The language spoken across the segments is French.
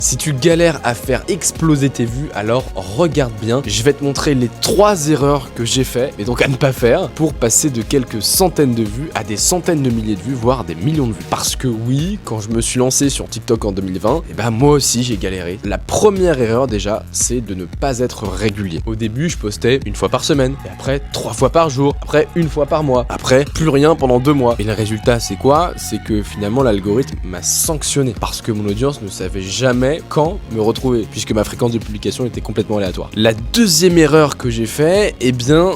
Si tu galères à faire exploser tes vues, alors regarde bien. Je vais te montrer les 3 erreurs que j'ai fait, et donc à ne pas faire, pour passer de quelques centaines de vues à des centaines de milliers de vues, voire des millions de vues. Parce que oui, quand je me suis lancé sur TikTok en 2020, et moi aussi j'ai galéré. La première erreur déjà, c'est de ne pas être régulier. Au début, je postais 1 fois par semaine, et après 3 fois par jour, après 1 fois par mois, après plus rien pendant 2 mois. Et le résultat, c'est quoi? C'est que finalement l'algorithme m'a sanctionné, parce que mon audience ne savait jamais quand me retrouver, puisque ma fréquence de publication était complètement aléatoire. La deuxième erreur que j'ai fait,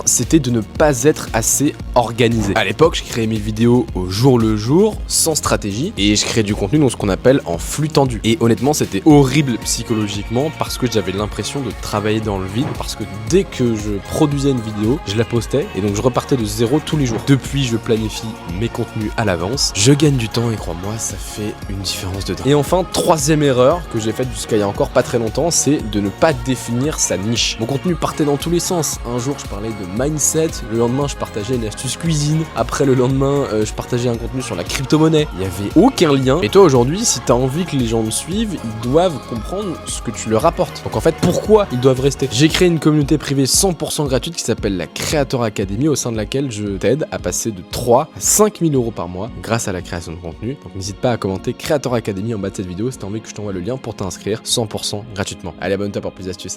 c'était de ne pas être assez organisé. À l'époque, je créais mes vidéos au jour le jour, sans stratégie, et je créais du contenu dans ce qu'on appelle en flux tendu. Et honnêtement, c'était horrible psychologiquement, parce que j'avais l'impression de travailler dans le vide, parce que dès que je produisais une vidéo, je la postais, et donc je repartais de zéro tous les jours. Depuis, je planifie mes contenus à l'avance, je gagne du temps, et crois-moi, ça fait une différence de dingue. Et enfin, troisième erreur que j'ai faite jusqu'à il y a encore pas très longtemps, c'est de ne pas définir sa niche. Mon contenu partait dans tous les sens. Un jour, je parlais de mindset, le lendemain, je partageais une astuce cuisine, après le lendemain, je partageais un contenu sur la crypto-monnaie. Il n'y avait aucun lien. Et toi, aujourd'hui, si tu as envie que les gens me suivent, ils doivent comprendre ce que tu leur apportes. Donc en fait, pourquoi ils doivent rester? J'ai créé une communauté privée 100% gratuite qui s'appelle la Creator Academy, au sein de laquelle je t'aide à passer de 3 à 5 000 € par mois grâce à la création de contenu. Donc n'hésite pas à commenter Creator Academy en bas de cette vidéo si tu as envie que je t'envoie le lien pour t'inscrire 100% gratuitement. Allez, abonne-toi pour plus d'astuces.